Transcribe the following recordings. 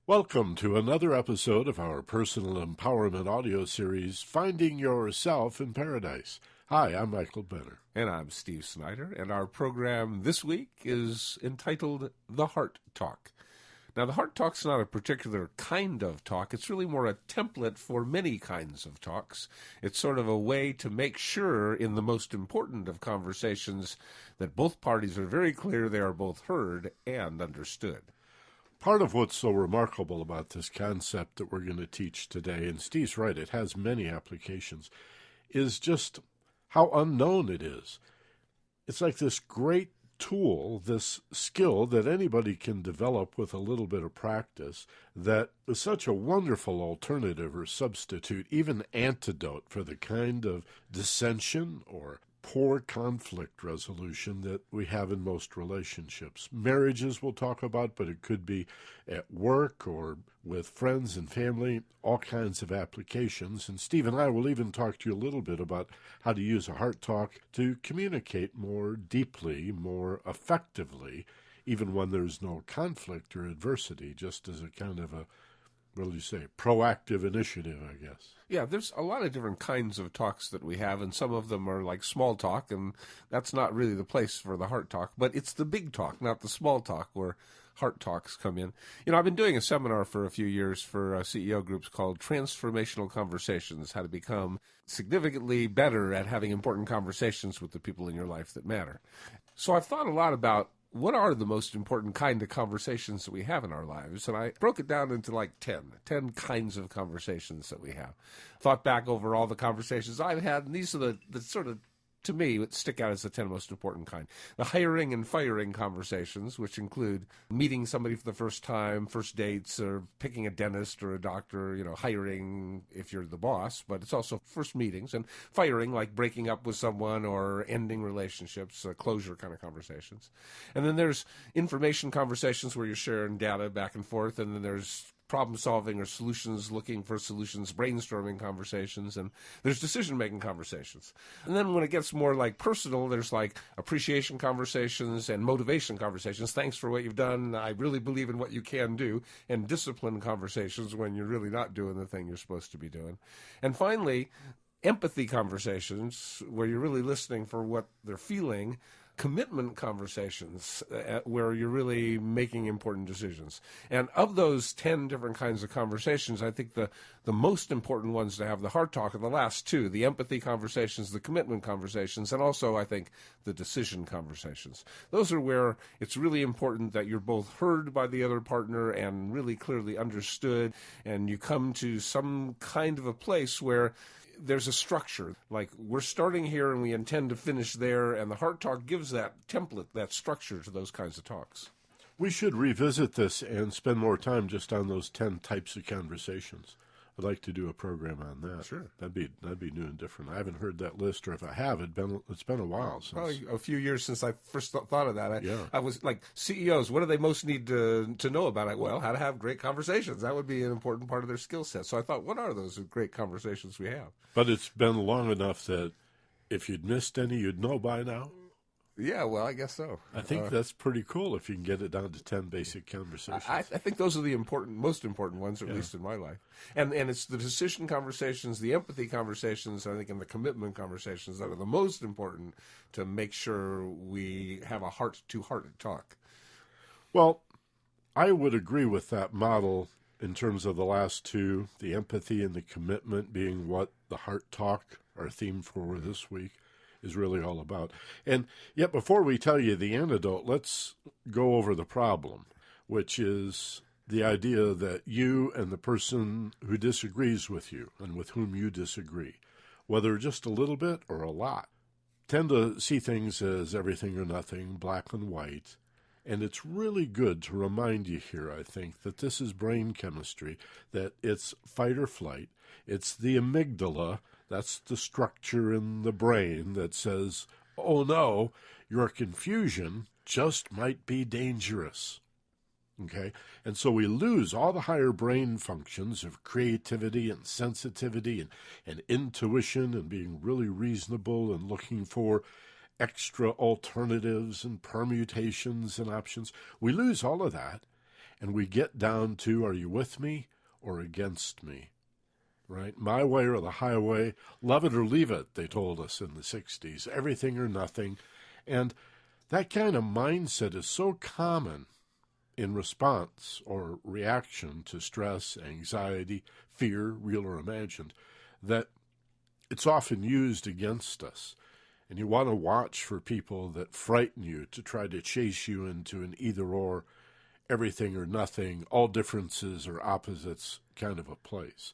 Welcome to another episode of our personal empowerment audio series, Finding Yourself in Paradise. Hi, I'm Michael Benner. And I'm Steve Snyder, and our program this week is entitled The Heart Talk. Now, the Heart Talk's not a particular kind of talk. It's really more a template for many kinds of talks. It's sort of a way to make sure in the most important of conversations that both parties are very clear they are both heard and understood. Part of what's so remarkable about this concept that we're going to teach today, and Steve's right, it has many applications, is just how unknown it is. It's like this great tool, this skill that anybody can develop with a little bit of practice, that is such a wonderful alternative or substitute, even antidote for the kind of dissension or poor conflict resolution that we have in most relationships. Marriages we'll talk about, but it could be at work or with friends and family, all kinds of applications. And Steve and I will even talk to you a little bit about how to use a heart talk to communicate more deeply, more effectively, even when there's no conflict or adversity, just as a kind of a, what do you say, proactive initiative, I guess. Yeah, there's a lot of different kinds of talks that we have, and some of them are like small talk, and that's not really the place for the heart talk, but it's the big talk, not the small talk, where heart talks come in. You know, I've been doing a seminar for a few years for CEO groups called Transformational Conversations, how to become significantly better at having important conversations with the people in your life that matter. So I've thought a lot about what are the most important kind of conversations that we have in our lives? And I broke it down into like 10 kinds of conversations that we have. Thought back over all the conversations I've had, and these are the sort of, to me, that stick out as the 10 most important kind. The hiring and firing conversations, which include meeting somebody for the first time, first dates, or picking a dentist or a doctor, hiring if you're the boss, but it's also first meetings, and firing, like breaking up with someone or ending relationships, closure kind of conversations. And then there's information conversations where you're sharing data back and forth, and then there's problem-solving or looking for solutions, brainstorming conversations, and there's decision-making conversations. And then when it gets more like personal, there's like appreciation conversations and motivation conversations. Thanks for what you've done. I really believe in what you can do. And discipline conversations when you're really not doing the thing you're supposed to be doing. And finally, empathy conversations where you're really listening for what they're feeling. Commitment conversations where you're really making important decisions. And of those 10 different kinds of conversations, I think the most important ones to have the heart talk are the last two, the empathy conversations, the commitment conversations, and also, I think, the decision conversations. Those are where it's really important that you're both heard by the other partner and really clearly understood, and you come to some kind of a place where there's a structure, like we're starting here and we intend to finish there, and the heart talk gives that template, that structure to those kinds of talks. We should revisit this and spend more time just on those 10 types of conversations. I'd like to do a program on that. Sure. That'd be new and different. I haven't heard that list, or if I have, it's been a while since. Probably a few years since I first thought of that. Yeah. I was like, CEOs, what do they most need to know about it? Well, how to have great conversations. That would be an important part of their skill set. So I thought, what are those great conversations we have? But it's been long enough that if you'd missed any, you'd know by now. Yeah, well, I guess so. I think that's pretty cool if you can get it down to 10 basic conversations. I think those are the most important ones, at least in my life. And it's the decision conversations, the empathy conversations, I think, and the commitment conversations that are the most important to make sure we have a heart-to-heart talk. Well, I would agree with that model in terms of the last two, the empathy and the commitment being what the heart talk, our theme for this week, is really all about. And yet before we tell you the antidote, let's go over the problem, which is the idea that you and the person who disagrees with you and with whom you disagree, whether just a little bit or a lot, tend to see things as everything or nothing, black and white. And it's really good to remind you here, I think, that this is brain chemistry, that it's fight or flight. It's the amygdala. That's the structure in the brain that says, oh no, your confusion just might be dangerous. Okay? And so we lose all the higher brain functions of creativity and sensitivity and intuition and being really reasonable and looking for extra alternatives and permutations and options. We lose all of that. and we get down to, are you with me or against me? Right? My way or the highway, love it or leave it, they told us in the 60s, everything or nothing. And that kind of mindset is so common in response or reaction to stress, anxiety, fear, real or imagined, that it's often used against us. And you want to watch for people that frighten you to try to chase you into an either-or, everything or nothing, all differences or opposites kind of a place.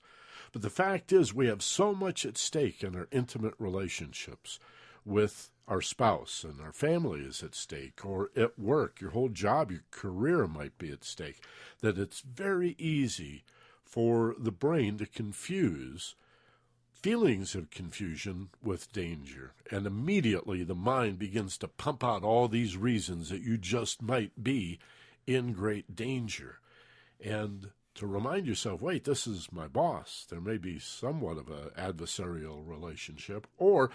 But the fact is, we have so much at stake in our intimate relationships with our spouse, and our family is at stake, or at work, your whole job, your career might be at stake, that it's very easy for the brain to confuse feelings of confusion with danger. And immediately the mind begins to pump out all these reasons that you just might be in great danger. And to remind yourself, wait, this is my boss. There may be somewhat of an adversarial relationship, or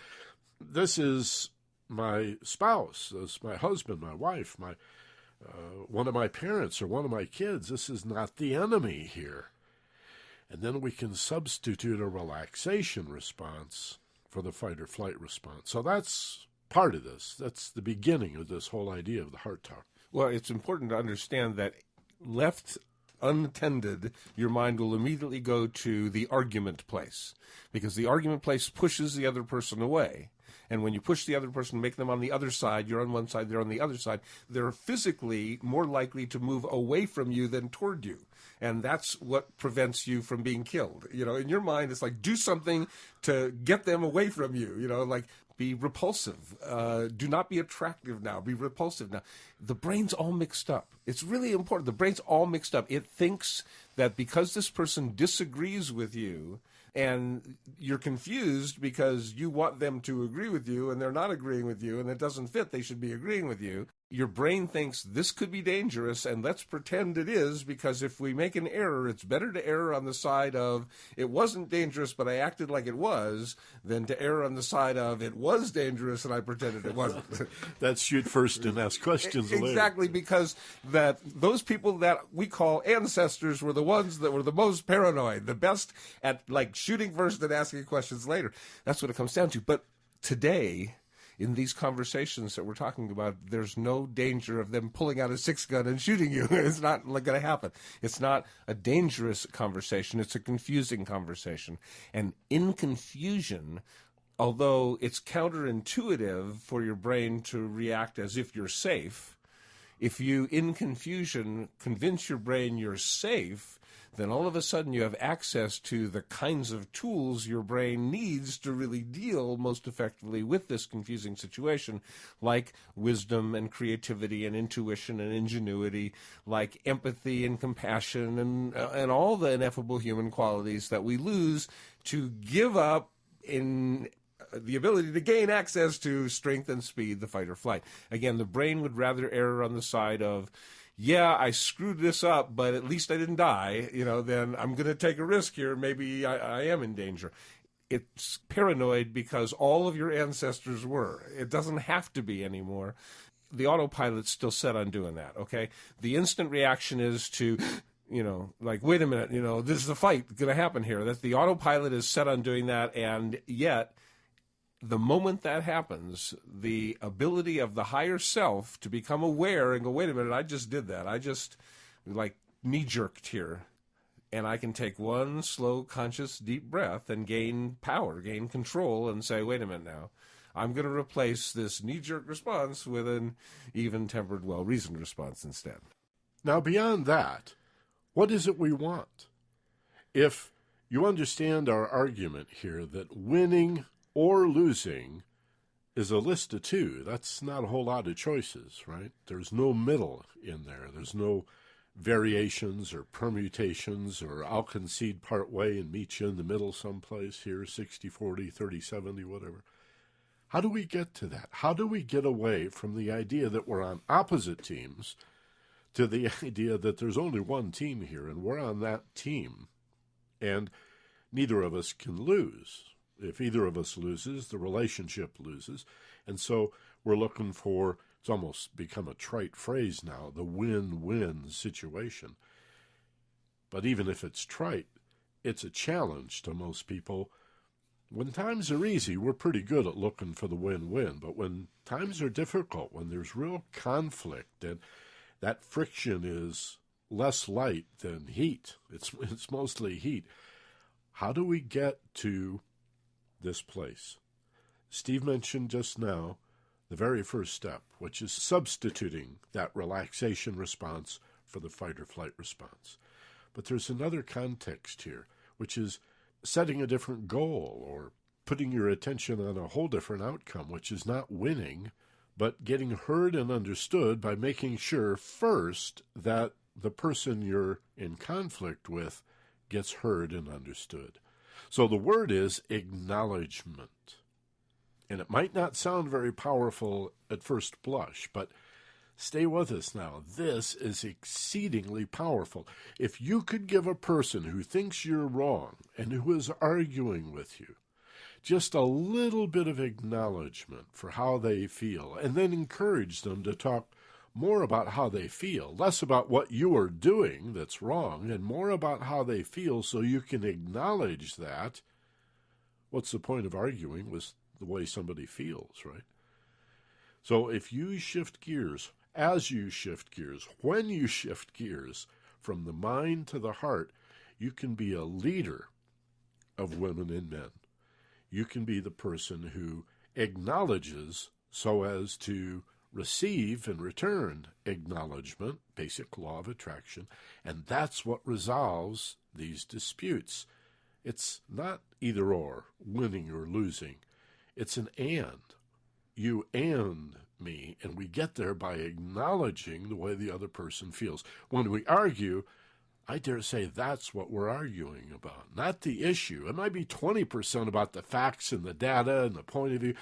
this is my spouse, this is my husband, my wife, my one of my parents or one of my kids. This is not the enemy here. And then we can substitute a relaxation response for the fight or flight response. So that's part of this. That's the beginning of this whole idea of the heart talk. Well, it's important to understand that left unattended, your mind will immediately go to the argument place, because the argument place pushes the other person away. And when you push the other person, make them on the other side, you're on one side, they're on the other side, they're physically more likely to move away from you than toward you. And that's what prevents you from being killed. You know, in your mind, it's like, do something to get them away from you, you know, like be repulsive. Do not be attractive now. Be repulsive now. The brain's all mixed up. It's really important. The brain's all mixed up. It thinks that because this person disagrees with you, and you're confused because you want them to agree with you and they're not agreeing with you and it doesn't fit, they should be agreeing with you. Your brain thinks this could be dangerous and let's pretend it is, because if we make an error, it's better to err on the side of it wasn't dangerous but I acted like it was than to err on the side of it was dangerous and I pretended it wasn't. That's shoot first and ask questions later. Exactly, because that those people that we call ancestors were the ones that were the most paranoid, the best at like shooting first and asking questions later. That's what it comes down to. But today, in these conversations that we're talking about, there's no danger of them pulling out a 6-gun and shooting you. It's not going to happen. It's not a dangerous conversation. It's a confusing conversation. And in confusion, although it's counterintuitive for your brain to react as if you're safe, if you, in confusion, convince your brain you're safe, then all of a sudden you have access to the kinds of tools your brain needs to really deal most effectively with this confusing situation, like wisdom and creativity and intuition and ingenuity, like empathy and compassion and all the ineffable human qualities that we lose to give up in the ability to gain access to strength and speed, the fight or flight. Again, the brain would rather err on the side of, yeah, I screwed this up, but at least I didn't die, you know, then I'm going to take a risk here. Maybe I am in danger. It's paranoid because all of your ancestors were. It doesn't have to be anymore. The autopilot's still set on doing that, okay? The instant reaction is to, you know, like, wait a minute, you know, this is a fight going to happen here. That the autopilot is set on doing that, and yet the moment that happens, the ability of the higher self to become aware and go, wait a minute, I just did that. I just, like, knee-jerked here. And I can take one slow, conscious, deep breath and gain power, gain control, and say, wait a minute now. I'm going to replace this knee-jerk response with an even-tempered, well-reasoned response instead. Now, beyond that, what is it we want? If you understand our argument here that winning or losing is a list of two, that's not a whole lot of choices, right? There's no middle in there. There's no variations or permutations, or I'll concede part way and meet you in the middle someplace here, 60-40, 30-70, whatever. How do we get to that? How do we get away from the idea that we're on opposite teams to the idea that there's only one team here and we're on that team and neither of us can lose? If either of us loses, the relationship loses. And so we're looking for It's almost become a trite phrase now, the win-win situation. But even if it's trite, it's a challenge to most people. When times are easy, we're pretty good at looking for the win-win. But when times are difficult, when there's real conflict, and that friction is less light than heat, it's mostly heat, how do we get to this place? Steve mentioned just now the very first step, which is substituting that relaxation response for the fight or flight response. But there's another context here, which is setting a different goal or putting your attention on a whole different outcome, which is not winning, but getting heard and understood by making sure first that the person you're in conflict with gets heard and understood. So the word is acknowledgement. And it might not sound very powerful at first blush, but stay with us now. This is exceedingly powerful. If you could give a person who thinks you're wrong and who is arguing with you just a little bit of acknowledgement for how they feel, and then encourage them to talk more about how they feel, less about what you are doing that's wrong, and more about how they feel so you can acknowledge that, what's the point of arguing with the way somebody feels, right? So if you shift gears, as you shift gears, when you shift gears from the mind to the heart, you can be a leader of women and men. You can be the person who acknowledges so as to receive and return acknowledgement, basic law of attraction, and that's what resolves these disputes. It's not either or, winning or losing. It's an and. You and me, and we get there by acknowledging the way the other person feels. When we argue, I dare say that's what we're arguing about, not the issue. It might be 20% about the facts and the data and the point of view.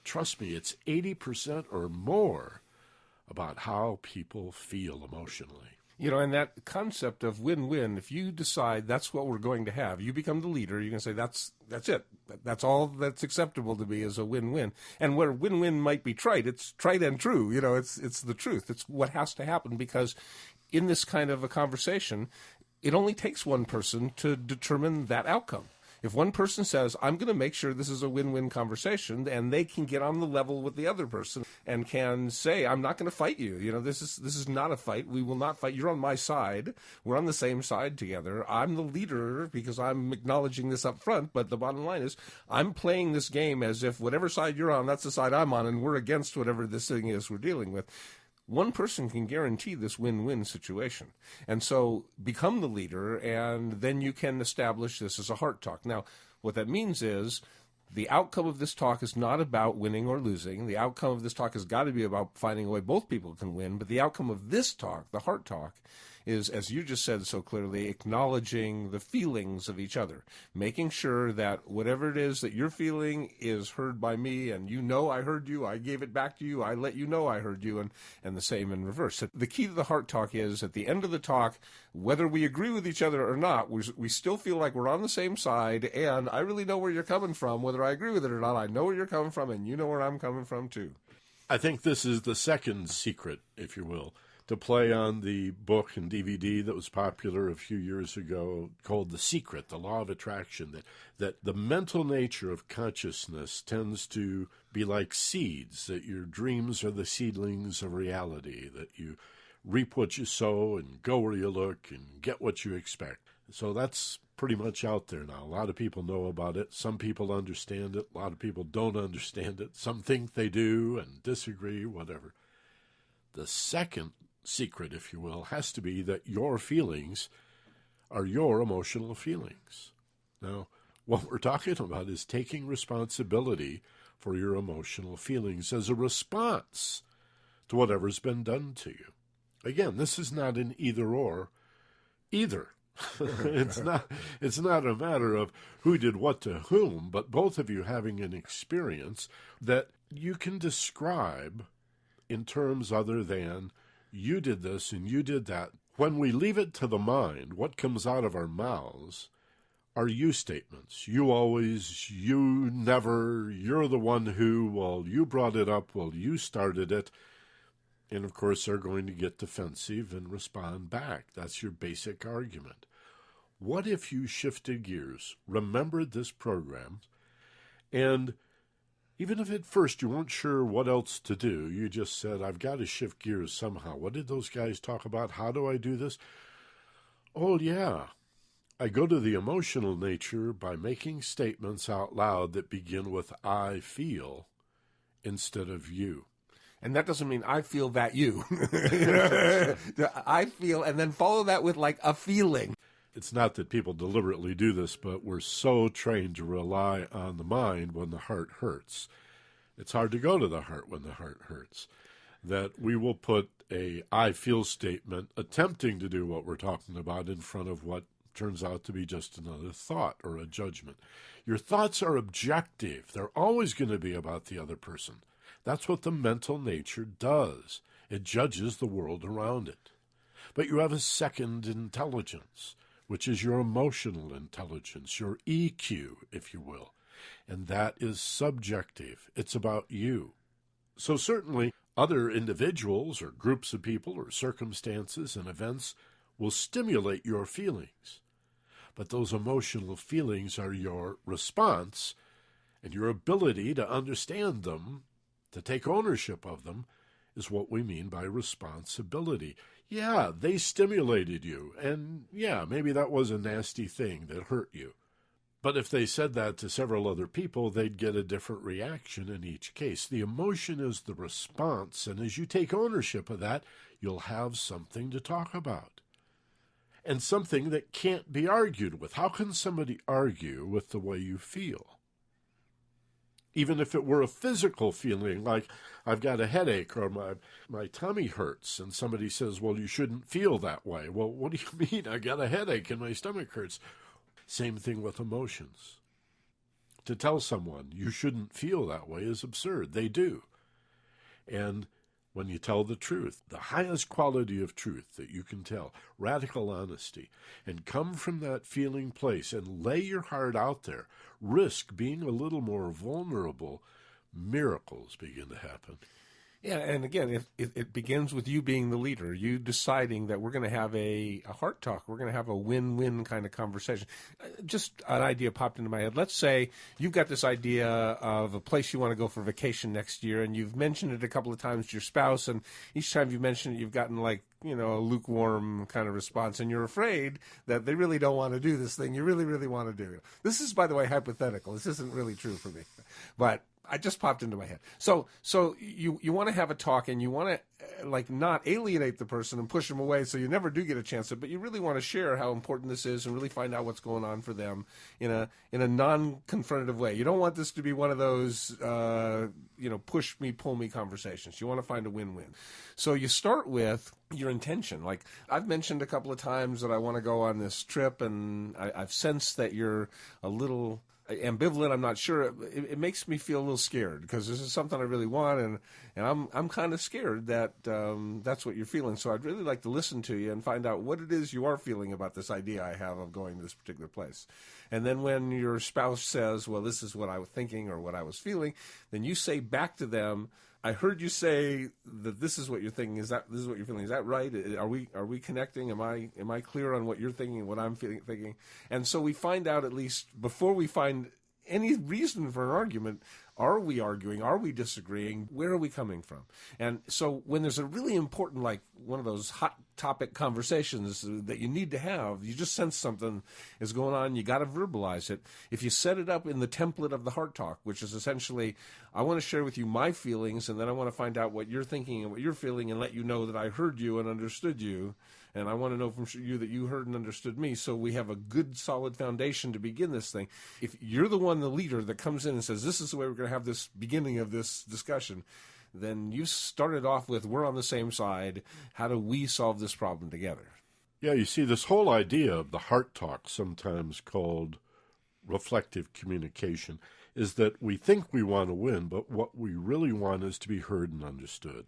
Trust me, it's 80% or more about how people feel emotionally. You know, and that concept of win-win, if you decide that's what we're going to have, you become the leader, you can say that's it. That's all that's acceptable to me is a win-win. And where win-win might be trite, it's trite and true. You know, it's the truth. It's what has to happen, because in this kind of a conversation, it only takes one person to determine that outcome. If one person says, I'm going to make sure this is a win-win conversation, and they can get on the level with the other person and can say, I'm not going to fight you. You know, this is not a fight. We will not fight. You're on my side. We're on the same side together. I'm the leader because I'm acknowledging this up front. But the bottom line is I'm playing this game as if whatever side you're on, that's the side I'm on, and we're against whatever this thing is we're dealing with. One person can guarantee this win-win situation. And so become the leader, and then you can establish this as a heart talk. Now, what that means is the outcome of this talk is not about winning or losing. The outcome of this talk has got to be about finding a way both people can win. But the outcome of this talk, the heart talk, is, as you just said so clearly, acknowledging the feelings of each other, making sure that whatever it is that you're feeling is heard by me, and you know I heard you, I gave it back to you, I let you know I heard you, and the same in reverse. So the key to the heart talk is, at the end of the talk, whether we agree with each other or not, we still feel like we're on the same side, and I really know where you're coming from. Whether I agree with it or not, I know where you're coming from, and you know where I'm coming from too. I think this is the second secret, if you will, to play on the book and DVD that was popular a few years ago called The Secret, the Law of Attraction, that the mental nature of consciousness tends to be like seeds, that your dreams are the seedlings of reality, that you reap what you sow and go where you look and get what you expect. So that's pretty much out there now. A lot of people know about it. Some people understand it. A lot of people don't understand it. Some think they do and disagree, whatever. The second secret, if you will, has to be that your feelings are your emotional feelings. Now, what we're talking about is taking responsibility for your emotional feelings as a response to whatever's been done to you. Again, this is not an either-or. Either. It's not a matter of who did what to whom, but both of you having an experience that you can describe in terms other than you did this and you did that. When we leave it to the mind, what comes out of our mouths are you statements. You always, you never, you're the one who, well, you brought it up, well, you started it. And, of course, they're going to get defensive and respond back. That's your basic argument. What if you shifted gears, remembered this program, and even if at first you weren't sure what else to do, you just said, I've got to shift gears somehow. What did those guys talk about? How do I do this? Oh, yeah. I go to the emotional nature by making statements out loud that begin with I feel instead of you. And that doesn't mean I feel that you. I feel, and then follow that with like a feeling. It's not that people deliberately do this, but we're so trained to rely on the mind when the heart hurts. It's hard to go to the heart when the heart hurts. That we will put a I feel statement attempting to do what we're talking about in front of what turns out to be just another thought or a judgment. Your thoughts are objective. They're always going to be about the other person. That's what the mental nature does. It judges the world around it. But you have a second intelligence, which is your emotional intelligence, your EQ, if you will. And that is subjective. It's about you. So certainly other individuals or groups of people or circumstances and events will stimulate your feelings. But those emotional feelings are your response, and your ability to understand them, to take ownership of them, is what we mean by responsibility. Yeah, they stimulated you, and yeah, maybe that was a nasty thing that hurt you. But if they said that to several other people, they'd get a different reaction in each case. The emotion is the response, and as you take ownership of that, you'll have something to talk about. And something that can't be argued with. How can somebody argue with the way you feel? Even if it were a physical feeling, like I've got a headache or my tummy hurts, and somebody says, well, you shouldn't feel that way. Well, what do you mean? I got a headache and my stomach hurts. Same thing with emotions. To tell someone you shouldn't feel that way is absurd. They do. And when you tell the truth, the highest quality of truth that you can tell, radical honesty, and come from that feeling place and lay your heart out there, risk being a little more vulnerable, miracles begin to happen. Yeah, and again, it begins with you being the leader, you deciding that we're going to have a heart talk, we're going to have a win-win kind of conversation. Just an idea popped into my head. Let's say you've got this idea of a place you want to go for vacation next year, and you've mentioned it a couple of times to your spouse, and each time you mention it, you've gotten like, a lukewarm kind of response, and you're afraid that they really don't want to do this thing you really, really want to do. This is, by the way, hypothetical. This isn't really true for me, but I just popped into my head. So you want to have a talk, and you want to not alienate the person and push them away, so you never do get a chance to. But you really want to share how important this is and really find out what's going on for them in a non-confrontative way. You don't want this to be one of those push me, pull me conversations. You want to find a win-win. So you start with your intention. Like I've mentioned a couple of times that I want to go on this trip, and I've sensed that you're a little ambivalent. I'm not sure. It makes me feel a little scared because this is something I really want, and I'm kind of scared that that's what you're feeling. So I'd really like to listen to you and find out what it is you are feeling about this idea I have of going to this particular place. And then when your spouse says, well, this is what I was thinking or what I was feeling, then you say back to them, I heard you say that this is what you're thinking. This is what you're feeling? Is that right? Are we connecting? Am I clear on what you're thinking and what I'm thinking? And so we find out, at least before we find any reason for an argument, are we arguing? Are we disagreeing? Where are we coming from? And so when there's a really important, like one of those hot topic conversations that you need to have, you just sense something is going on, you got to verbalize it. If you set it up in the template of the heart talk, which is essentially, I want to share with you my feelings, and then I want to find out what you're thinking and what you're feeling and let you know that I heard you and understood you. And I want to know from you that you heard and understood me, so we have a good, solid foundation to begin this thing. If you're the leader that comes in and says, this is the way we're going to have this beginning of this discussion, then you started off with, we're on the same side. How do we solve this problem together? Yeah, you see, this whole idea of the heart talk, sometimes called reflective communication, is that we think we want to win, but what we really want is to be heard and understood.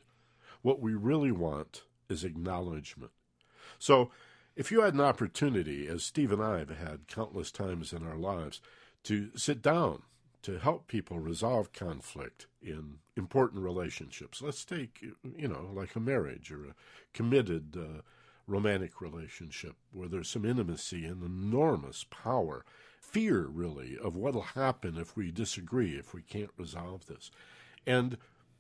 What we really want is acknowledgement. So If you had an opportunity, as Steve and I have had countless times in our lives, to sit down to help people resolve conflict in important relationships, let's take, like a marriage or a committed romantic relationship where there's some intimacy and enormous power, fear really of what'll happen if we disagree, if we can't resolve this, and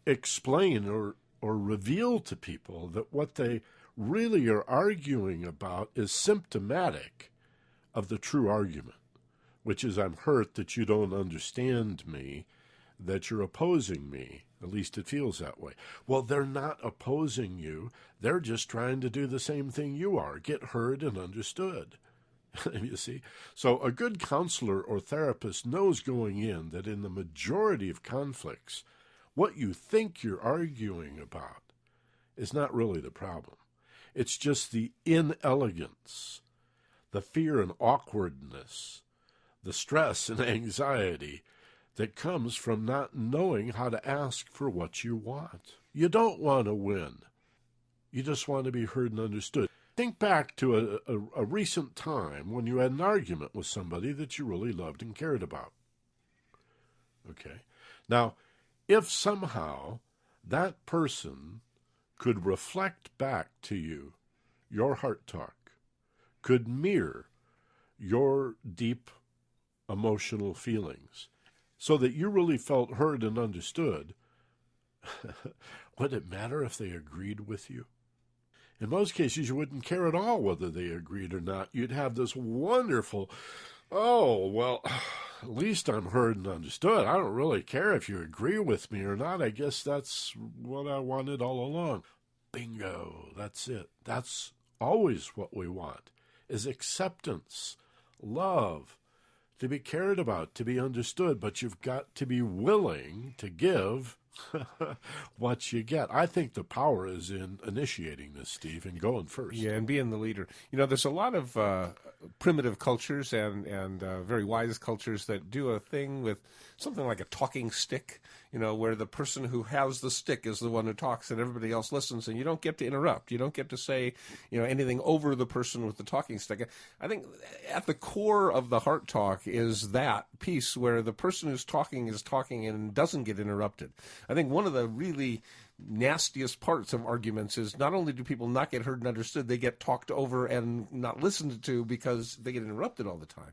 explain or reveal to people that what they really are arguing about is symptomatic of the true argument, which is I'm hurt that you don't understand me, that you're opposing me. At least it feels that way. Well, they're not opposing you. They're just trying to do the same thing you are, get heard and understood. You see? So a good counselor or therapist knows going in that in the majority of conflicts, what you think you're arguing about is not really the problem. It's just the inelegance, the fear and awkwardness, the stress and anxiety that comes from not knowing how to ask for what you want. You don't want to win. You just want to be heard and understood. Think back to a recent time when you had an argument with somebody that you really loved and cared about. Okay? Now, if somehow that person could reflect back to you your heart talk, could mirror your deep emotional feelings, so that you really felt heard and understood, would it matter if they agreed with you? In most cases, you wouldn't care at all whether they agreed or not. You'd have this wonderful, oh, well, at least I'm heard and understood. I don't really care if you agree with me or not. I guess that's what I wanted all along. Bingo, that's it. That's always what we want, is acceptance, love, to be cared about, to be understood, but you've got to be willing to give what you get. I think the power is in initiating this, Steve, and going first. Yeah, and being the leader. There's a lot of primitive cultures and very wise cultures that do a thing with something like a talking stick, where the person who has the stick is the one who talks and everybody else listens, and you don't get to interrupt. You don't get to say, anything over the person with the talking stick. I think at the core of the heart talk is that piece where the person who's talking is talking and doesn't get interrupted. I think one of the really nastiest parts of arguments is not only do people not get heard and understood, they get talked over and not listened to because they get interrupted all the time.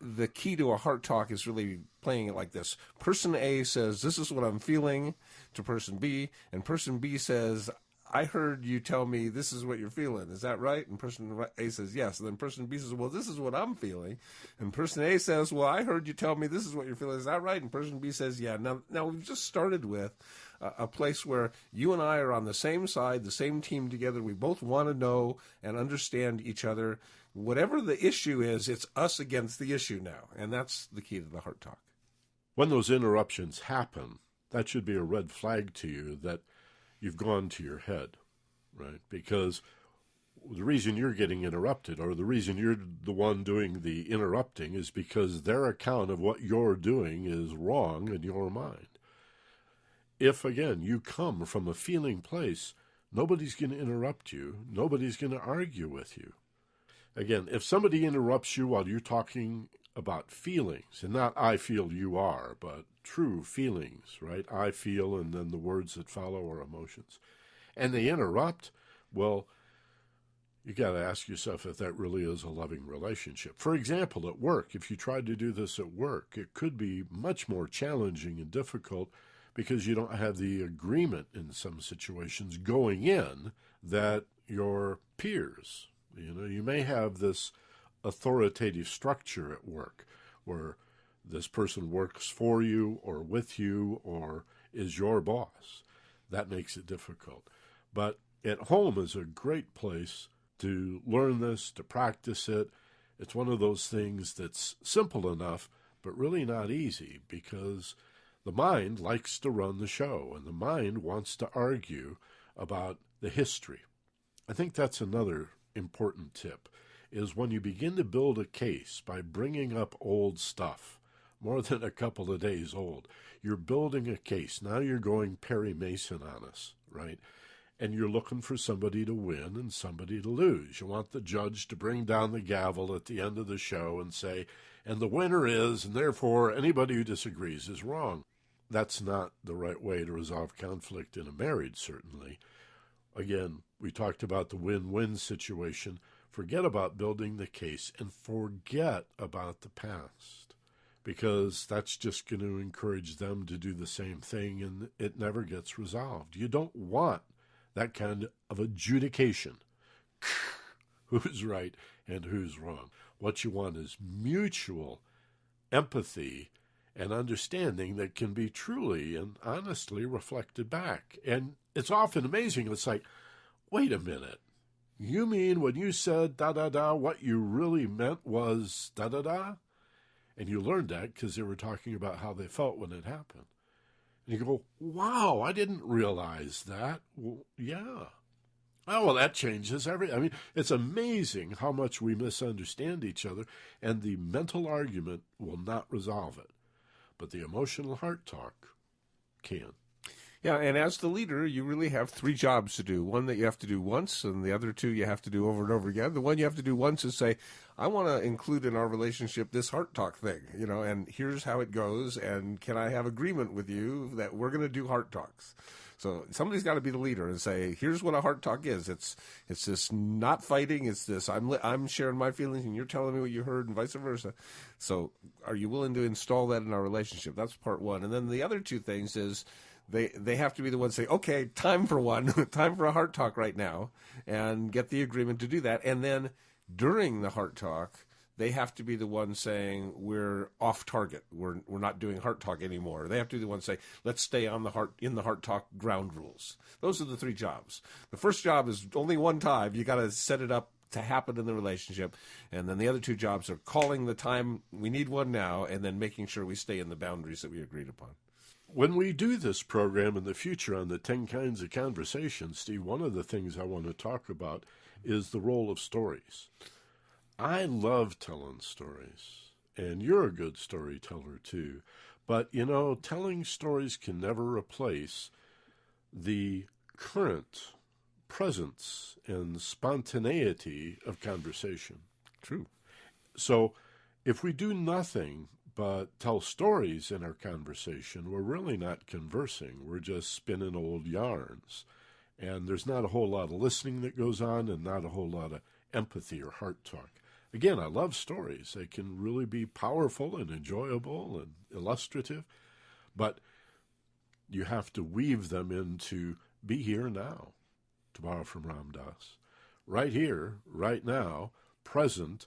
The key to a heart talk is really playing it like this. Person A says, this is what I'm feeling, to person B, and person B says, I heard you tell me this is what you're feeling. Is that right? And person A says, yes. And then person B says, well, this is what I'm feeling. And person A says, well, I heard you tell me this is what you're feeling. Is that right? And person B says, yeah. Now we've just started with a place where you and I are on the same side, the same team together. We both want to know and understand each other. Whatever the issue is, it's us against the issue now. And that's the key to the heart talk. When those interruptions happen, that should be a red flag to you that you've gone to your head, right? Because the reason you're getting interrupted, or the reason you're the one doing the interrupting, is because their account of what you're doing is wrong in your mind. If, again, you come from a feeling place, nobody's going to interrupt you. Nobody's going to argue with you. Again, if somebody interrupts you while you're talking about feelings, and not I feel you are, but true feelings, right? I feel, and then the words that follow are emotions. And they interrupt, well, you got to ask yourself if that really is a loving relationship. For example, at work, if you tried to do this at work, it could be much more challenging and difficult because you don't have the agreement in some situations going in that your peers, you may have this authoritative structure at work where this person works for you or with you or is your boss. That makes it difficult. But at home is a great place to learn this, to practice it. It's one of those things that's simple enough, but really not easy because the mind likes to run the show and the mind wants to argue about the history. I think that's another important tip, is when you begin to build a case by bringing up old stuff, more than a couple of days old, you're building a case. Now you're going Perry Mason on us, right? and you're looking for somebody to win and somebody to lose. You want the judge to bring down the gavel at the end of the show and say, and the winner is, and therefore anybody who disagrees is wrong. That's not the right way to resolve conflict in a marriage, certainly. Again, we talked about the win-win situation. Forget about building the case and forget about the past, because that's just going to encourage them to do the same thing, and it never gets resolved. You don't want that kind of adjudication. Who's right and who's wrong. What you want is mutual empathy and understanding that can be truly and honestly reflected back. And it's often amazing. It's like, wait a minute. You mean when you said da-da-da, what you really meant was da-da-da? And you learned that because they were talking about how they felt when it happened. And you go, wow, I didn't realize that. Well, yeah. Oh, well, that changes everything. I mean, it's amazing how much we misunderstand each other, and the mental argument will not resolve it. But the emotional heart talk can. Yeah, and as the leader, you really have three jobs to do. One that you have to do once, and the other two you have to do over and over again. The one you have to do once is say, I want to include in our relationship this heart talk thing, and here's how it goes, and can I have agreement with you that we're going to do heart talks? So somebody's got to be the leader and say, here's what a heart talk is. It's this not fighting. It's this I'm sharing my feelings and you're telling me what you heard and vice versa. So are you willing to install that in our relationship? That's part one. And then the other two things is they have to be the ones say, okay, time for one, time for a heart talk right now, and get the agreement to do that. And then during the heart talk, they have to be the ones saying we're off target. We're not doing heart talk anymore. They have to be the ones say let's stay on the heart talk ground rules. Those are the three jobs. The first job is only one time. You got to set it up to happen in the relationship, and then the other two jobs are calling the time we need one now, and then making sure we stay in the boundaries that we agreed upon. When we do this program in the future on the 10 Kinds of Conversation, Steve, one of the things I want to talk about is the role of stories. I love telling stories, and you're a good storyteller too. But, telling stories can never replace the current presence and spontaneity of conversation. True. So if we do nothing but tell stories in our conversation, we're really not conversing. We're just spinning old yarns. And there's not a whole lot of listening that goes on and not a whole lot of empathy or heart talk. Again, I love stories. They can really be powerful and enjoyable and illustrative, but you have to weave them into be here now, to borrow from Ram Dass. Right here, right now, present,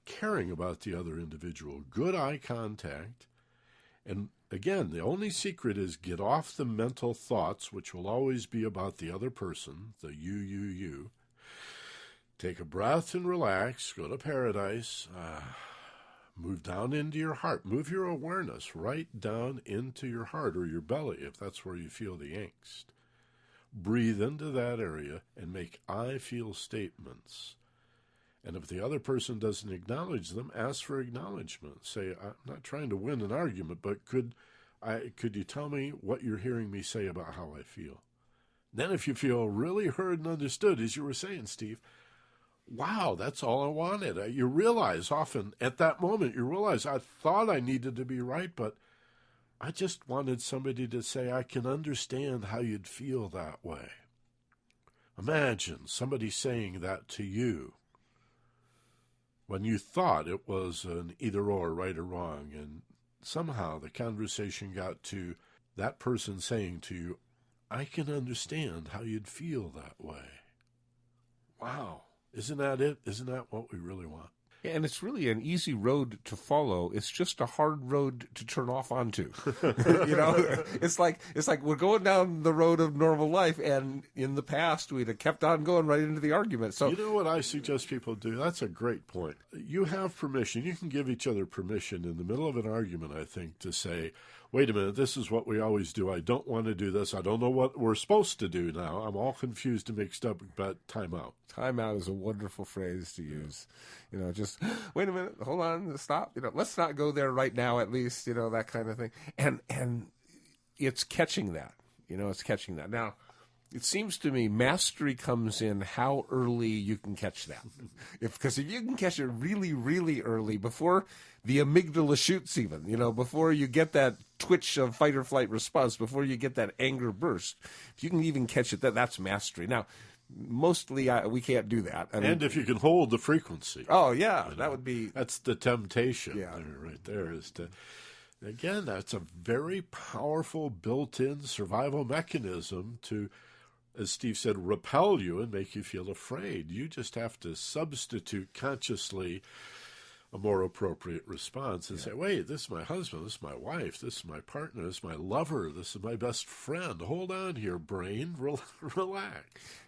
caring about the other individual, good eye contact. And again, the only secret is get off the mental thoughts, which will always be about the other person, the you. Take a breath and relax. Go to paradise. Move down into your heart. Move your awareness right down into your heart or your belly if that's where you feel the angst. Breathe into that area and make I feel statements. And if the other person doesn't acknowledge them, ask for acknowledgement. Say, I'm not trying to win an argument, but could you tell me what you're hearing me say about how I feel? Then if you feel really heard and understood, as you were saying, Steve, wow, that's all I wanted. You realize often at that moment, I thought I needed to be right, but I just wanted somebody to say, I can understand how you'd feel that way. Imagine somebody saying that to you when you thought it was an either or, right or wrong, and somehow the conversation got to that person saying to you, I can understand how you'd feel that way. Wow. Isn't that it? Isn't that what we really want? Yeah, and it's really an easy road to follow. It's just a hard road to turn off onto. It's like we're going down the road of normal life, and in the past we'd have kept on going right into the argument. So you know what I suggest people do? That's a great point. You have permission. You can give each other permission in the middle of an argument, I think, to say, wait a minute, this is what we always do. I don't want to do this. I don't know what we're supposed to do now. I'm all confused and mixed up, but time out. Time out is a wonderful phrase to use. Just wait a minute, hold on, stop. Let's not go there right now, at least, that kind of thing. And it's catching that. It's catching that. Now, It seems to me mastery comes in how early you can catch that. Because if you can catch it really, really early, before the amygdala shoots even, before you get that twitch of fight or flight response, before you get that anger burst, if you can even catch it, that's mastery. Now, mostly we can't do that. And if you can hold the frequency. Oh, yeah, that would be... That's the temptation Yeah. right there is to... Again, that's a very powerful built-in survival mechanism to, as Steve said, repel you and make you feel afraid. You just have to substitute consciously a more appropriate response and say, wait, this is my husband, this is my wife, this is my partner, this is my lover, this is my best friend. Hold on here, brain. Relax.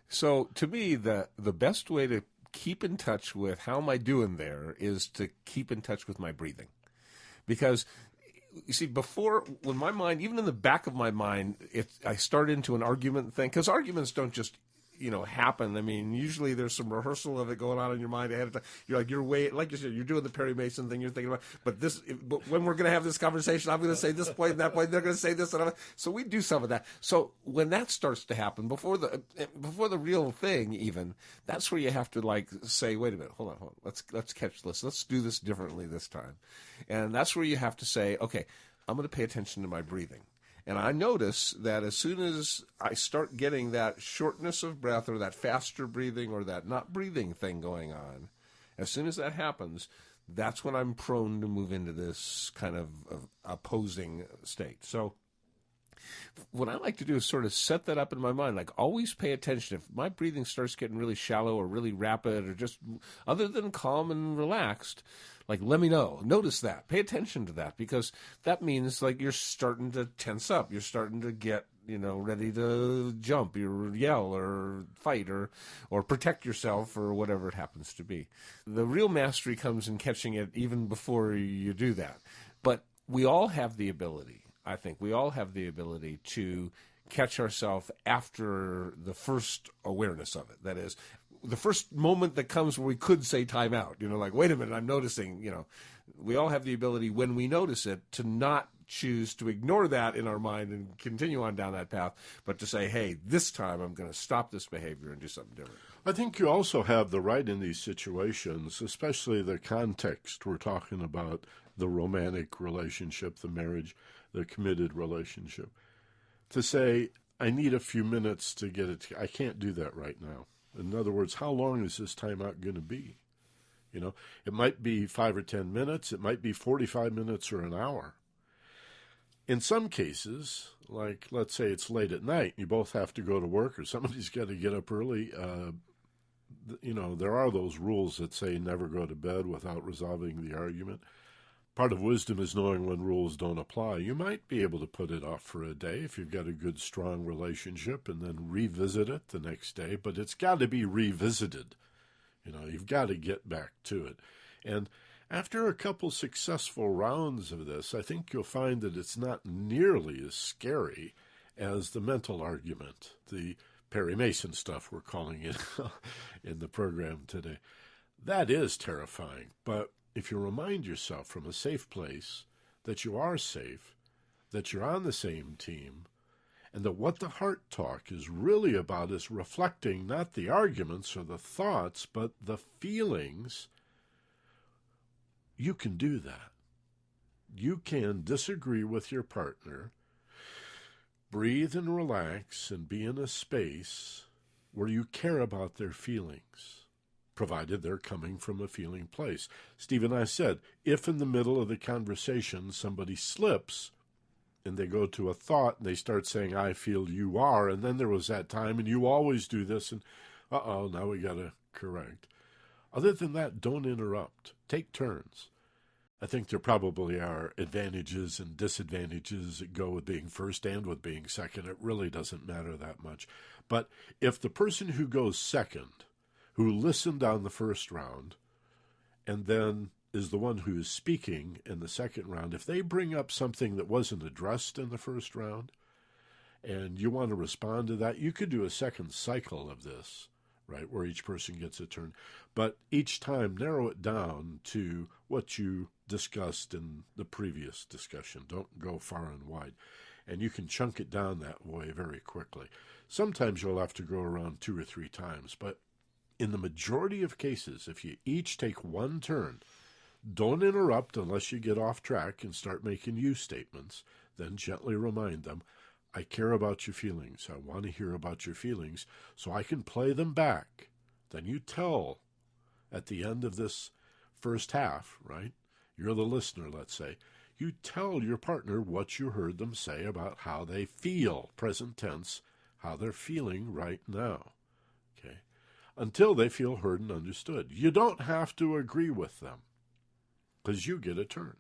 So to me, the best way to keep in touch with how am I doing there is to keep in touch with my breathing. Because... you see, before, when my mind, even in the back of my mind, I start into an argument thing, because arguments don't just, happen. I mean, usually there's some rehearsal of it going on in your mind ahead of time. Like you said, you're doing the Perry Mason thing, you're thinking about, but when we're going to have this conversation, I'm going to say this point and that point, they're going to say this, and so we do some of that. So when that starts to happen, before the real thing even, that's where you have to say, wait a minute, hold on, let's catch this, let's do this differently this time. And that's where you have to say, okay, I'm going to pay attention to my breathing. And I notice that as soon as I start getting that shortness of breath or that faster breathing or that not breathing thing going on, as soon as that happens, that's when I'm prone to move into this kind of opposing state. So what I like to do is sort of set that up in my mind, always pay attention. If my breathing starts getting really shallow or really rapid or just other than calm and relaxed, let me know. Notice that. Pay attention to that, because that means you're starting to tense up. You're starting to get, ready to jump or yell or fight or protect yourself or whatever it happens to be. The real mastery comes in catching it even before you do that. But we all have the ability, I think, to catch ourselves after the first awareness of it. That is, the first moment that comes where we could say time out, wait a minute, I'm noticing, we all have the ability when we notice it to not choose to ignore that in our mind and continue on down that path, but to say, hey, this time I'm going to stop this behavior and do something different. I think you also have the right in these situations, especially the context we're talking about, the romantic relationship, the marriage, the committed relationship, to say, I need a few minutes to get it. I can't do that right now. In other words, how long is this timeout going to be? It might be 5 or 10 minutes. It might be 45 minutes or an hour. In some cases, let's say it's late at night, you both have to go to work or somebody's got to get up early. There are those rules that say never go to bed without resolving the argument. Part of wisdom is knowing when rules don't apply. You might be able to put it off for a day if you've got a good, strong relationship and then revisit it the next day, but it's got to be revisited. You've got to get back to it. And after a couple successful rounds of this, I think you'll find that it's not nearly as scary as the mental argument, the Perry Mason stuff we're calling it in the program today. That is terrifying, but if you remind yourself from a safe place that you are safe, that you're on the same team, and that what the heart talk is really about is reflecting not the arguments or the thoughts, but the feelings, you can do that. You can disagree with your partner, breathe and relax, and be in a space where you care about their feelings, provided they're coming from a feeling place. Steve and I said, if in the middle of the conversation somebody slips and they go to a thought and they start saying, I feel you are, and then there was that time and you always do this, and now we got to correct. Other than that, don't interrupt. Take turns. I think there probably are advantages and disadvantages that go with being first and with being second. It really doesn't matter that much. But if the person who goes second, who listened on the first round, and then is the one who is speaking in the second round, if they bring up something that wasn't addressed in the first round, and you want to respond to that, you could do a second cycle of this, right, where each person gets a turn. But each time, narrow it down to what you discussed in the previous discussion. Don't go far and wide. And you can chunk it down that way very quickly. Sometimes you'll have to go around 2 or 3 times, but in the majority of cases, if you each take one turn, don't interrupt unless you get off track and start making you statements. Then gently remind them, I care about your feelings. I want to hear about your feelings so I can play them back. Then you tell at the end of this first half, right? You're the listener, let's say. You tell your partner what you heard them say about how they feel, present tense, how they're feeling right now. Okay? Until they feel heard and understood. You don't have to agree with them, because you get a turn.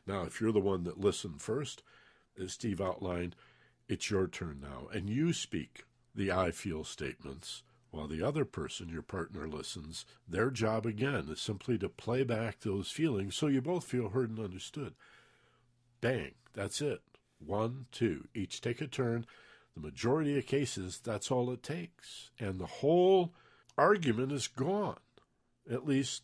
Now, if you're the one that listened first, as Steve outlined, it's your turn now, and you speak the I feel statements while the other person, your partner, listens. Their job, again, is simply to play back those feelings so you both feel heard and understood. Bang, that's it. 1, 2, each take a turn. The majority of cases, that's all it takes. And the whole argument is gone, at least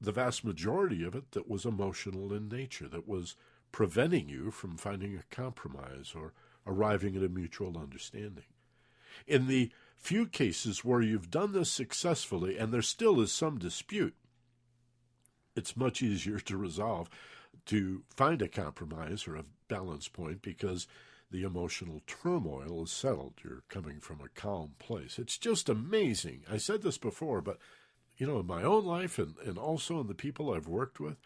the vast majority of it that was emotional in nature, that was preventing you from finding a compromise or arriving at a mutual understanding. In the few cases where you've done this successfully and there still is some dispute, it's much easier to resolve, to find a compromise or a balance point, because the emotional turmoil is settled. You're coming from a calm place. It's just amazing. I said this before, but in my own life and also in the people I've worked with,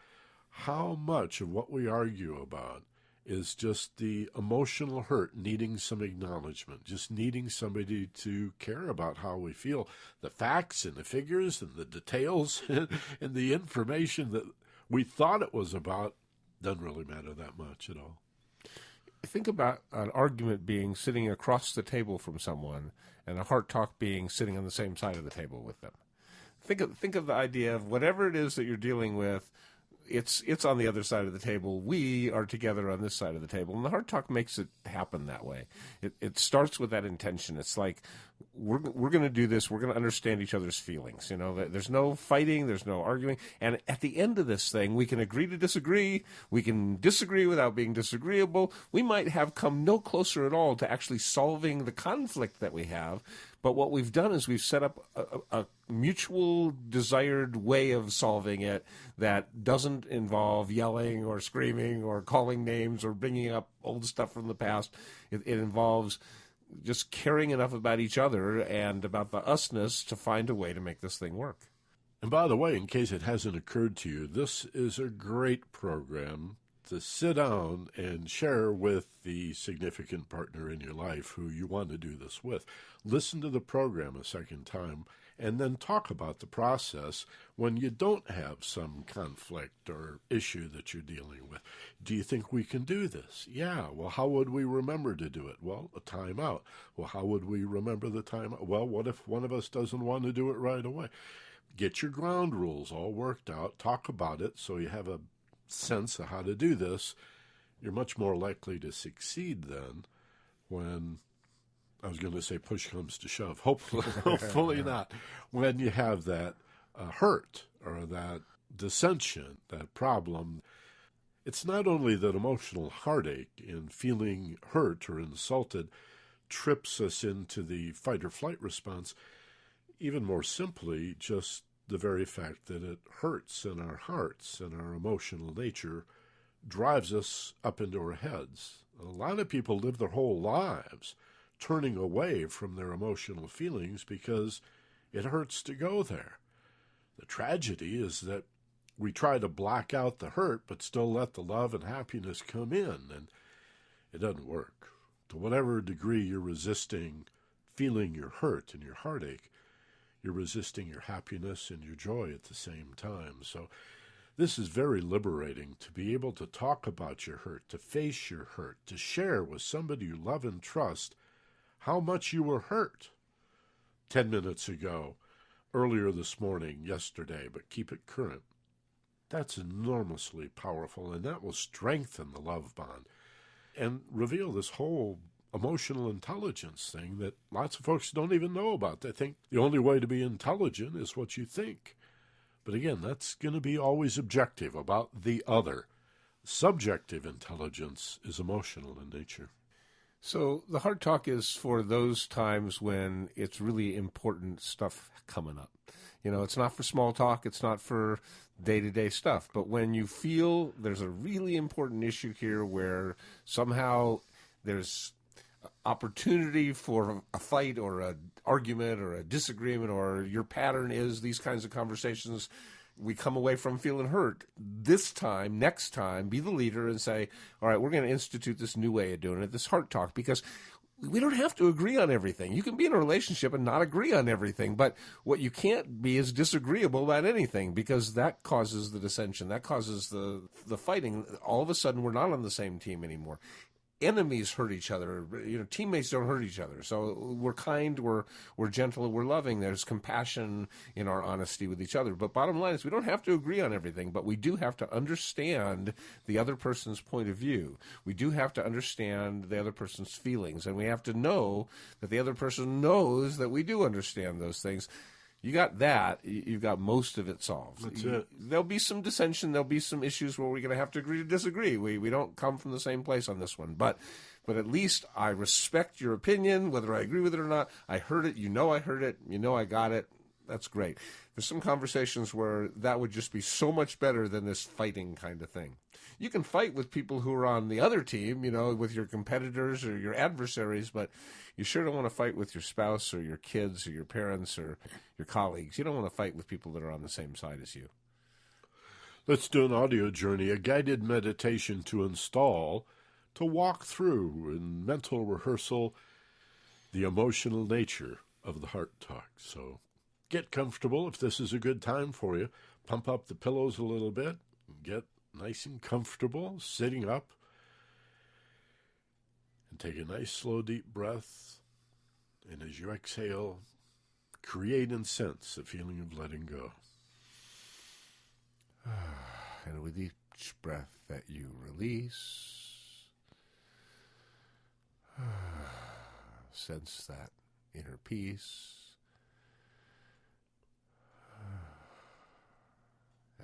how much of what we argue about is just the emotional hurt needing some acknowledgement, just needing somebody to care about how we feel. The facts and the figures and the details and the information that we thought it was about doesn't really matter that much at all. Think about an argument being sitting across the table from someone and a heart talk being sitting on the same side of the table with them. Think of the idea of whatever it is that you're dealing with, it's on the other side of the table. We are together on this side of the table. And the heart talk makes it happen that way. It starts with that intention. It's like, we're going to do this. We're going to understand each other's feelings. There's no fighting. There's no arguing. And at the end of this thing, we can agree to disagree. We can disagree without being disagreeable. We might have come no closer at all to actually solving the conflict that we have. But what we've done is we've set up a mutual desired way of solving it that doesn't involve yelling or screaming or calling names or bringing up old stuff from the past. It involves just caring enough about each other and about the usness to find a way to make this thing work. And by the way, in case it hasn't occurred to you, this is a great program to sit down and share with the significant partner in your life who you want to do this with. Listen to the program a second time and then talk about the process when you don't have some conflict or issue that you're dealing with. Do you think we can do this? Yeah. Well, how would we remember to do it? Well, a timeout. Well, how would we remember the timeout? Well, what if one of us doesn't want to do it right away? Get your ground rules all worked out. Talk about it so you have a sense of how to do this. You're much more likely to succeed then when, I was going to say push comes to shove. Hopefully not. When you have that hurt or that dissension, that problem. It's not only that emotional heartache in feeling hurt or insulted trips us into the fight or flight response. Even more simply, just the very fact that it hurts in our hearts and our emotional nature drives us up into our heads. A lot of people live their whole lives turning away from their emotional feelings because it hurts to go there. The tragedy is that we try to block out the hurt but still let the love and happiness come in, and it doesn't work. To whatever degree you're resisting feeling your hurt and your heartache, you're resisting your happiness and your joy at the same time. So this is very liberating to be able to talk about your hurt, to face your hurt, to share with somebody you love and trust how much you were hurt 10 minutes ago, earlier this morning, yesterday, but keep it current. That's enormously powerful, and that will strengthen the love bond and reveal this whole emotional intelligence thing that lots of folks don't even know about. They think the only way to be intelligent is what you think. But again, that's going to be always objective about the other. Subjective intelligence is emotional in nature. So the heart talk is for those times when it's really important stuff coming up. It's not for small talk. It's not for day-to-day stuff. But when you feel there's a really important issue here where somehow there's opportunity for a fight or an argument or a disagreement, or your pattern is these kinds of conversations, we come away from feeling hurt. This time, next time, be the leader and say, all right, we're going to institute this new way of doing it, this heart talk, because we don't have to agree on everything. You can be in a relationship and not agree on everything, but what you can't be is disagreeable about anything, because that causes the dissension, that causes the fighting. All of a sudden, we're not on the same team anymore. Enemies hurt each other. Teammates don't hurt each other. So we're kind, we're gentle, we're loving. There's compassion in our honesty with each other. But bottom line is, we don't have to agree on everything, but we do have to understand the other person's point of view. We do have to understand the other person's feelings, and we have to know that the other person knows that we do understand those things. You got that, you've got most of it solved. That's it. There'll be some dissension, there'll be some issues where we're going to have to agree to disagree. We don't come from the same place on this one. But at least I respect your opinion, whether I agree with it or not. I heard it, I heard it, I got it. That's great. There's some conversations where that would just be so much better than this fighting kind of thing. You can fight with people who are on the other team, with your competitors or your adversaries, but you sure don't want to fight with your spouse or your kids or your parents or your colleagues. You don't want to fight with people that are on the same side as you. Let's do an audio journey, a guided meditation to install, to walk through in mental rehearsal, the emotional nature of the heart talk. So get comfortable if this is a good time for you. Pump up the pillows a little bit. Get nice and comfortable, sitting up. And take a nice, slow, deep breath. And as you exhale, create and sense a feeling of letting go. And with each breath that you release, sense that inner peace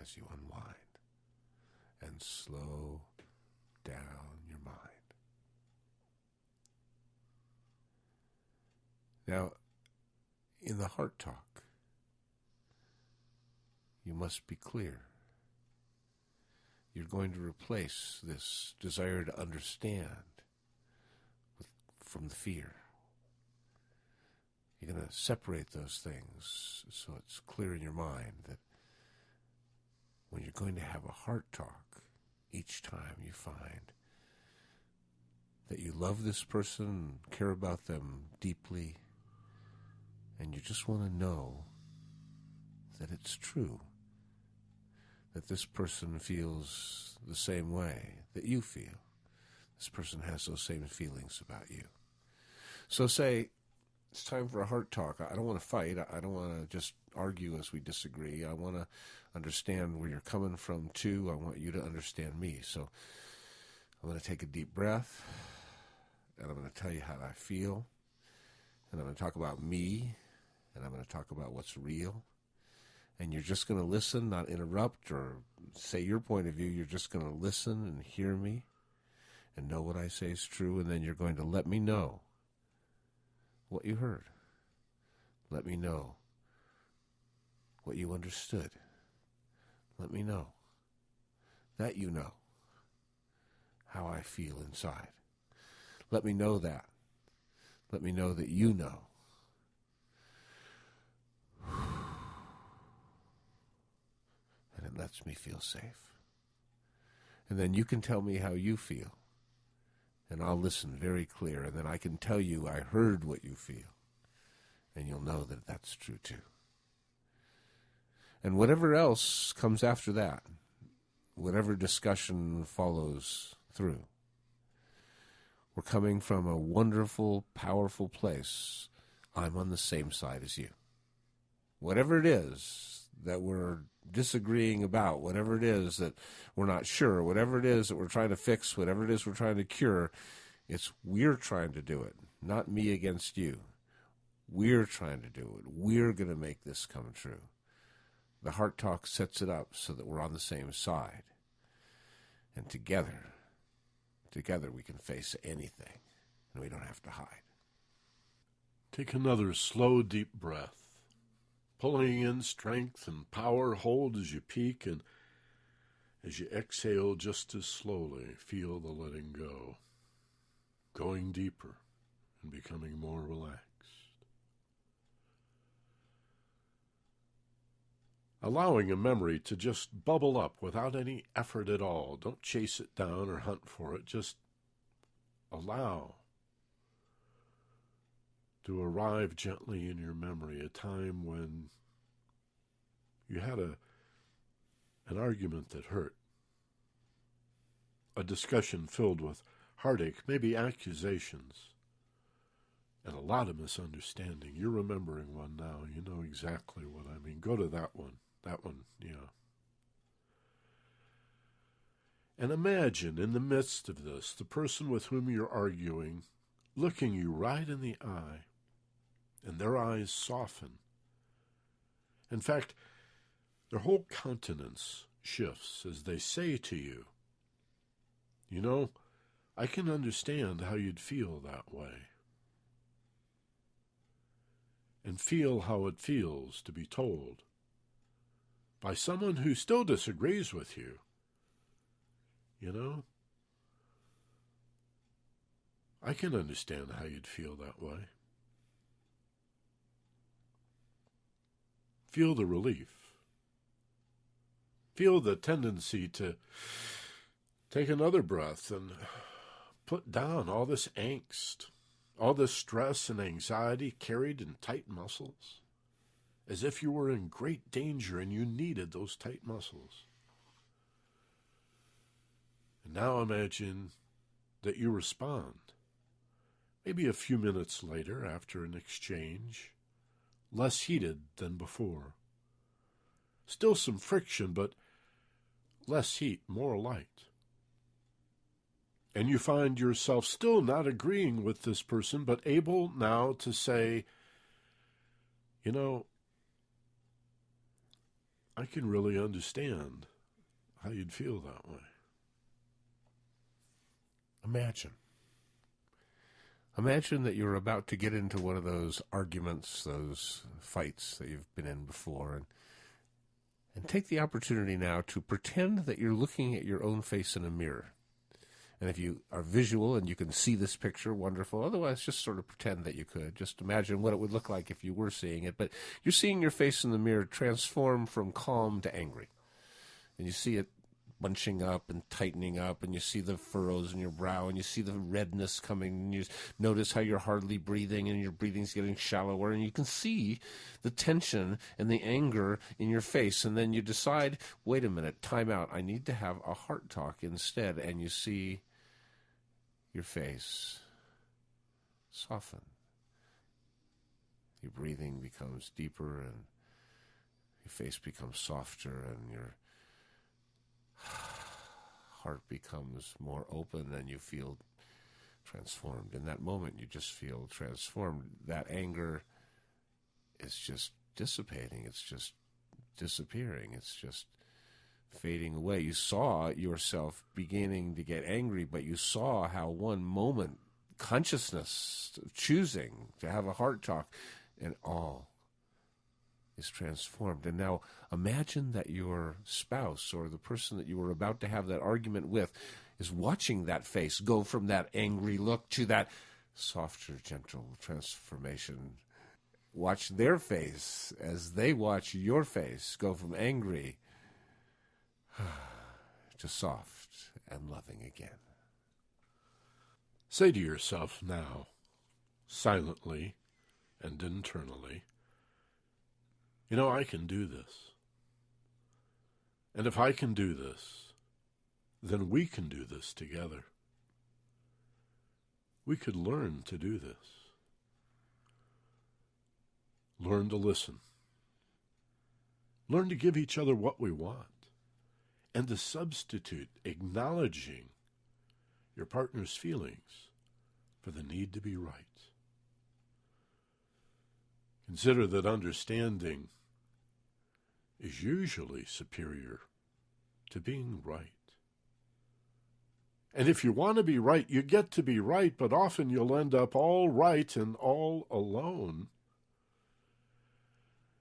as you unwind and slow down your mind. Now, in the heart talk, you must be clear. You're going to replace this desire to understand from the fear. You're going to separate those things so it's clear in your mind that when you're going to have a heart talk, each time you find that you love this person, care about them deeply, and you just want to know that it's true, that this person feels the same way that you feel. This person has those same feelings about you. So say, it's time for a heart talk. I don't want to fight. I don't want to just argue as we disagree. I want to understand where you're coming from, too. I want you to understand me. So I'm going to take a deep breath, and I'm going to tell you how I feel, and I'm going to talk about me, and I'm going to talk about what's real. And you're just going to listen, not interrupt or say your point of view. You're just going to listen and hear me and know what I say is true, and then you're going to let me know what you heard. Let me know what you understood. Let me know that you know how I feel inside. Let me know that. Let me know that you know. And it lets me feel safe. And then you can tell me how you feel. And I'll listen very clear, and then I can tell you I heard what you feel. And you'll know that that's true too. And whatever else comes after that, whatever discussion follows through, we're coming from a wonderful, powerful place. I'm on the same side as you. Whatever it is that we're disagreeing about, whatever it is that we're not sure, whatever it is that we're trying to fix, whatever it is we're trying to cure, it's we're trying to do it, not me against you. We're trying to do it. We're going to make this come true. The heart talk sets it up so that we're on the same side. And together we can face anything, and we don't have to hide. Take another slow, deep breath. Pulling in strength and power, hold as you peak, and as you exhale just as slowly, feel the letting go. Going deeper and becoming more relaxed. Allowing a memory to just bubble up without any effort at all. Don't chase it down or hunt for it. Just allow to arrive gently in your memory, a time when you had an argument that hurt, a discussion filled with heartache, maybe accusations, and a lot of misunderstanding. You're remembering one now. You know exactly what I mean. Go to that one. That one, yeah. And imagine in the midst of this, the person with whom you're arguing looking you right in the eye, and their eyes soften. In fact, their whole countenance shifts as they say to you, "You know, I can understand how you'd feel that way." And feel how it feels to be told by someone who still disagrees with you, you know, "I can understand how you'd feel that way." Feel the relief. Feel the tendency to take another breath and put down all this angst, all this stress and anxiety carried in tight muscles, as if you were in great danger and you needed those tight muscles. And now imagine that you respond, maybe a few minutes later after an exchange, less heated than before. Still some friction, but less heat, more light. And you find yourself still not agreeing with this person, but able now to say, "You know, I can really understand how you'd feel that way." Imagine that you're about to get into one of those arguments, those fights that you've been in before, and take the opportunity now to pretend that you're looking at your own face in a mirror. And if you are visual and you can see this picture, wonderful. Otherwise, just sort of pretend that you could. Just imagine what it would look like if you were seeing it. But you're seeing your face in the mirror transform from calm to angry. And you see it bunching up and tightening up, and you see the furrows in your brow, and you see the redness coming, and you notice how you're hardly breathing, and your breathing's getting shallower, and you can see the tension and the anger in your face, and then you decide, wait a minute, time out, I need to have a heart talk instead, and you see your face soften. Your breathing becomes deeper, and your face becomes softer, and your heart becomes more open, and you feel transformed. In that moment, you just feel transformed. That anger is just dissipating. It's just disappearing. It's just fading away. You saw yourself beginning to get angry, but you saw how one moment, consciousness, choosing to have a heart talk, and all is transformed. And now imagine that your spouse or the person that you were about to have that argument with is watching that face go from that angry look to that softer, gentle transformation. Watch their face as they watch your face go from angry to soft and loving again. Say to yourself now, silently and internally, "You know, I can do this. And if I can do this, then we can do this together. We could learn to do this. Learn to listen. Learn to give each other what we want, and to substitute acknowledging your partner's feelings for the need to be right. Consider that understanding is usually superior to being right. And if you want to be right, you get to be right, but often you'll end up all right and all alone.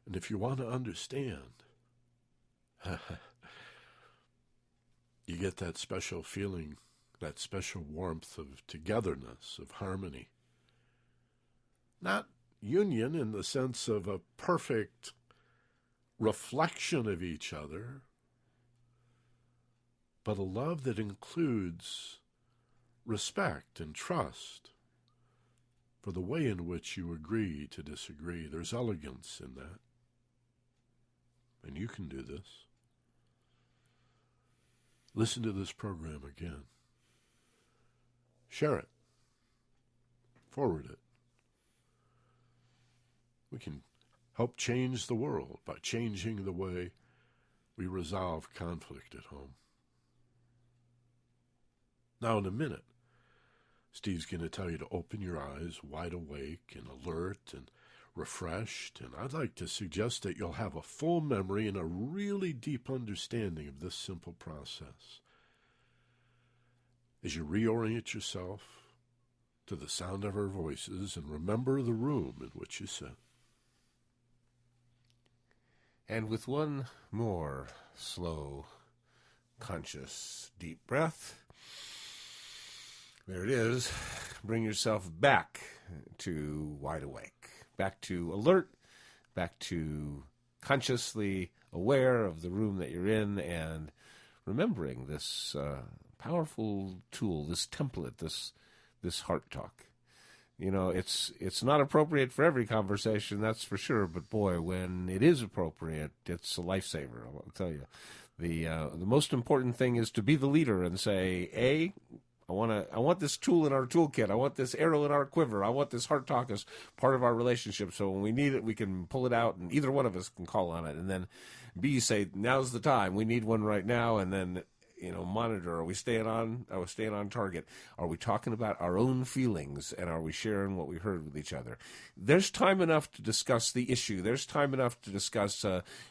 And if you want to understand, you get that special feeling, that special warmth of togetherness, of harmony. Not union in the sense of a perfect reflection of each other, but a love that includes respect and trust for the way in which you agree to disagree. There's elegance in that. And you can do this. Listen to this program again. Share it. Forward it. We can help change the world by changing the way we resolve conflict at home. Now, in a minute, Steve's going to tell you to open your eyes wide awake and alert and refreshed, and I'd like to suggest that you'll have a full memory and a really deep understanding of this simple process. As you reorient yourself to the sound of our voices and remember the room in which you sit. And with one more slow, conscious, deep breath, there it is. Bring yourself back to wide awake, back to alert, back to consciously aware of the room that you're in, and remembering this powerful tool, this template, this heart talk. You know, it's not appropriate for every conversation, that's for sure. But boy, when it is appropriate, it's a lifesaver. I'll tell you, the most important thing is to be the leader and say, I want this tool in our toolkit. I want this arrow in our quiver. I want this heart talk as part of our relationship. So when we need it, we can pull it out, and either one of us can call on it. And then B, say, now's the time. We need one right now. And then, monitor. Are we staying on? Are we staying on target? Are we talking about our own feelings, and are we sharing what we heard with each other? There's time enough to discuss the issue. There's time enough to discuss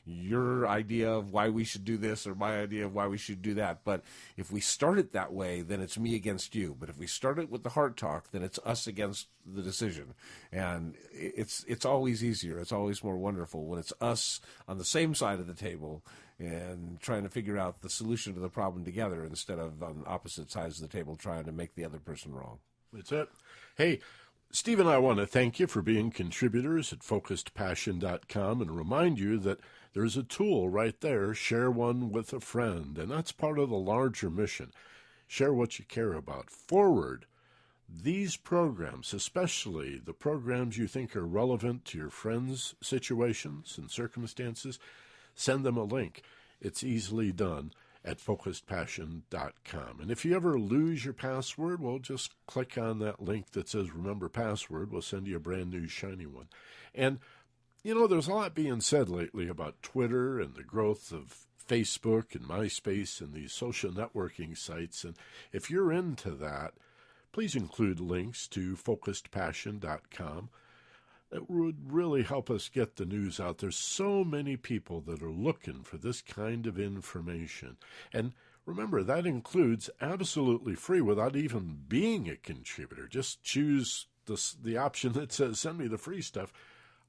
your idea of why we should do this or my idea of why we should do that. But if we start it that way, then it's me against you. But if we start it with the heart talk, then it's us against the decision. And it's always easier. It's always more wonderful when it's us on the same side of the table and trying to figure out the solution to the problem together instead of on opposite sides of the table trying to make the other person wrong. That's it. Hey, Steve and I want to thank you for being contributors at focusedpassion.com and remind you that there's a tool right there, share one with a friend, and that's part of the larger mission. Share what you care about. Forward these programs, especially the programs you think are relevant to your friends' situations and circumstances. Send them a link. It's easily done at focusedpassion.com. And if you ever lose your password, well, just click on that link that says Remember Password. We'll send you a brand new shiny one. And, there's a lot being said lately about Twitter and the growth of Facebook and MySpace and these social networking sites. And if you're into that, please include links to focusedpassion.com. That would really help us get the news out. There's so many people that are looking for this kind of information. And remember, that includes absolutely free without even being a contributor. Just choose the option that says, send me the free stuff.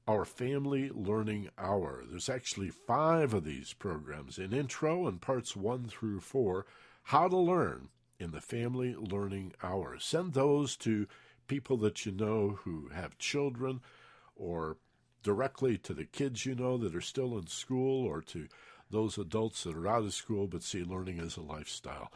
Our Family Learning Hour. There's actually 5 of these programs in intro and parts 1 through 4. How to learn in the Family Learning Hour. Send those to people that you know who have children, or directly to the kids that are still in school, or to those adults that are out of school but see learning as a lifestyle.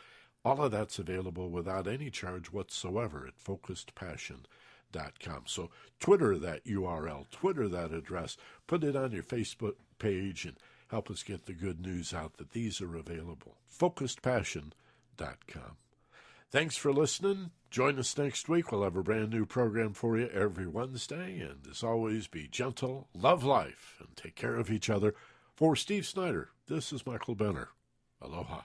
All of that's available without any charge whatsoever at focusedpassion.com. So Twitter that URL, Twitter that address, put it on your Facebook page, and help us get the good news out that these are available. focusedpassion.com. Thanks for listening. Join us next week. We'll have a brand new program for you every Wednesday. And as always, be gentle, love life, and take care of each other. For Steve Snyder, this is Michael Benner. Aloha.